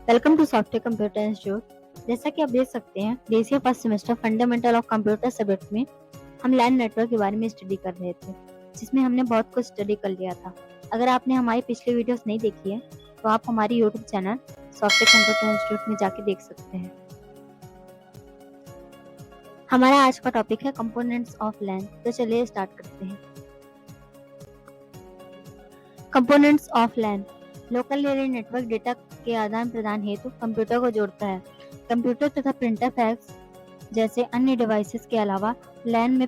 Welcome to software computer institute. जैसा कि आप देख सकते हैं, BCA first semester fundamental of computer subject में हम लैन नेटवर्क के बारे में स्टडी कर रहे थे, जिसमें हमने बहुत कुछ स्टडी कर लिया था। अगर आपने हमारी पिछली वीडियोस नहीं देखी है तो आप हमारी YouTube channel software computer institute में जाके देख सकते हैं। हमारा आज का टॉपिक है कंपोनेंट्स ऑफ लैन। तो चलिए स्टार्ट करते हैं। Components of LAN local area network data के आदान प्रदान हेतु कंप्यूटर को जोड़ता है। कंप्यूटर तथा प्रिंटर फैक्स जैसे अन्य डिवाइसेस के अलावा लैन में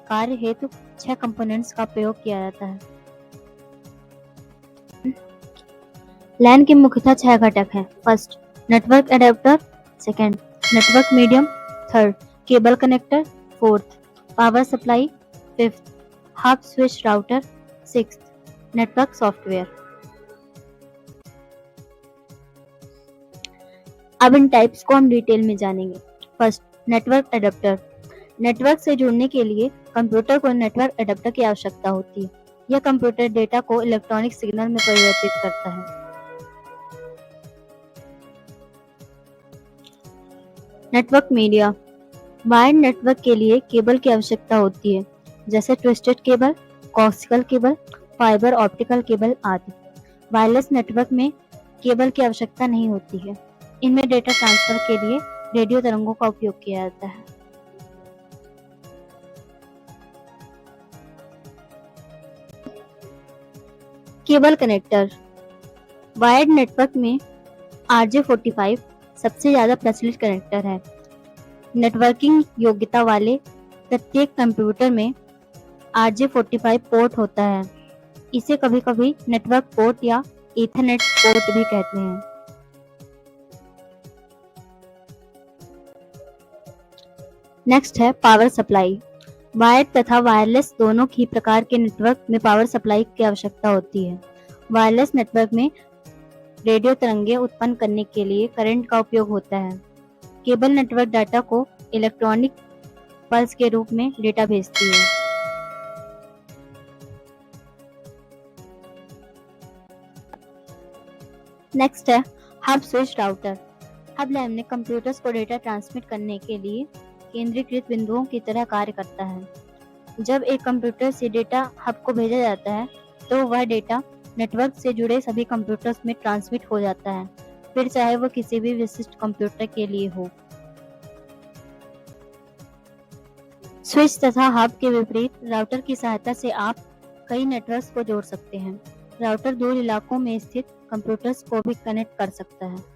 कार्य हेतु 6 कंपोनेंट्स का प्रयोग किया जाता है। लैन के मुख्यतः 6 घटक हैं। First, network adapter. Second, network medium. Third, cable connector. Fourth, power supply. Fifth, hub switch router. Sixth, network software. अब इन टाइप्स को हम डिटेल में जानेंगे। First, network adapter. नेटवर्क से जुड़ने के लिए कंप्यूटर को नेटवर्क एडेप्टर की आवश्यकता होती है। यह कंप्यूटर डेटा को इलेक्ट्रॉनिक सिग्नल में परिवर्तित करता है। Network media. वायर्ड नेटवर्क के लिए केबल की आवश्यकता होती है, जैसे twisted cable, coaxial cable, fibre optical cable आदि। वायरलेस नेटवर्क में केबल की आवश्यकता नहीं होती है। इनमें डेटा ट्रांसफर के लिए रेडियो तरंगों का उपयोग किया जाता है। Cable connector. वायर्ड नेटवर्क में RJ45 सबसे ज्यादा प्रचलित कनेक्टर है। नेटवर्किंग योग्यता वाले प्रत्येक कंप्यूटर में RJ45 पोर्ट होता है। इसे कभी कभी नेटवर्क पोर्ट या ईथरनेट पोर्ट भी कहते हैं। नेक्स्ट है पावर सप्लाई। वायर्ड तथा वायरलेस दोनों ही प्रकार के नेटवर्क में पावर सप्लाई की आवश्यकता होती है। वायरलेस नेटवर्क में रेडियो तरंगें उत्पन्न करने के लिए करंट का उपयोग होता है। केबल नेटवर्क डाटा को इलेक्ट्रॉनिक पल्स के रूप में डेटा भेजती है। नेक्स्ट है हब स्विच राउटर। हब लैन में कंप्यूटर्स को डेटा ट्रांसमिट करने के लिए केंद्रीकृत बिंदुओं की तरह कार्य करता है। जब एक कंप्यूटर से डेटा हब को भेजा जाता है तो वह डेटा नेटवर्क से जुड़े सभी कंप्यूटर्स में ट्रांसमिट हो जाता है, फिर चाहे वो किसी भी विशिष्ट कंप्यूटर के लिए हो। स्विच तथा हब के विपरीत राउटर की सहायता से आप कई नेटवर्क्स को जोड़ सकते हैं। राउटर दूर इलाकों में स्थित कंप्यूटर्स को भी कनेक्ट कर सकता है।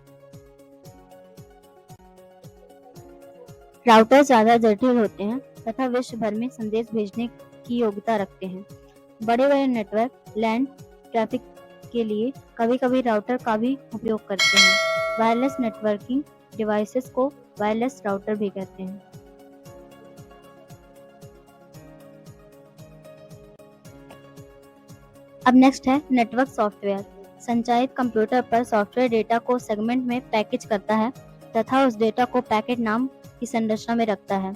राउटर ज्यादा जटिल होते हैं तथा विश्व भर में संदेश भेजने की योग्यता रखते हैं। बड़े बड़े नेटवर्क लैन ट्रैफिक के लिए कभी कभी राउटर का भी उपयोग करते हैं। वायरलेस नेटवर्किंग डिवाइसेस को वायरलेस राउटर भी कहते हैं। अब नेक्स्ट है नेटवर्क सॉफ्टवेयर। संचालित कंप्यूटर पर सॉफ्टवेयर डेटा को सेगमेंट में पैकेज करता है तथा उस डेटा को पैकेट नाम की संरचना में रखता है।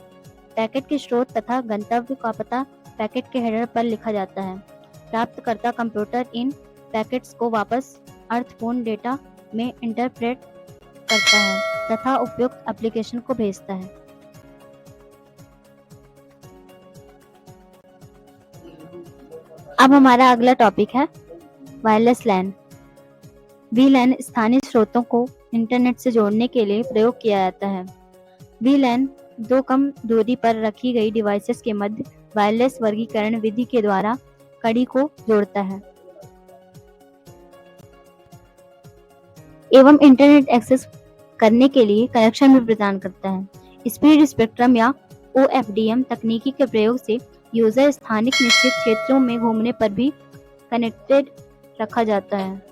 पैकेट के स्रोत तथा गंतव्य का पता पैकेट के हेडर पर लिखा जाता है। प्राप्तकर्ता कंप्यूटर इन पैकेट्स को वापस अर्थपूर्ण डेटा में इंटरप्रेट करता है तथा उपयुक्त एप्लीकेशन को भेजता है। अब हमारा अगला टॉपिक है वायरलेस लैन। VLAN स्थानीय स्रोतों को इंटरनेट से जोड़ने के लिए प्रयोग किया जाता है। VLAN दो कम दूरी पर रखी गई डिवाइसेस के मध्य वायरलेस वर्गीकरण विधि के द्वारा कड़ी को जोड़ता है एवं इंटरनेट एक्सेस करने के लिए कनेक्शन भी प्रदान करता है। स्पीड स्पेक्ट्रम या OFDM तकनीकी के प्रयोग से यूजर स्थानिक निश्चित क्षेत्रों में घूमने पर भी कनेक्टेड रखा जाता है।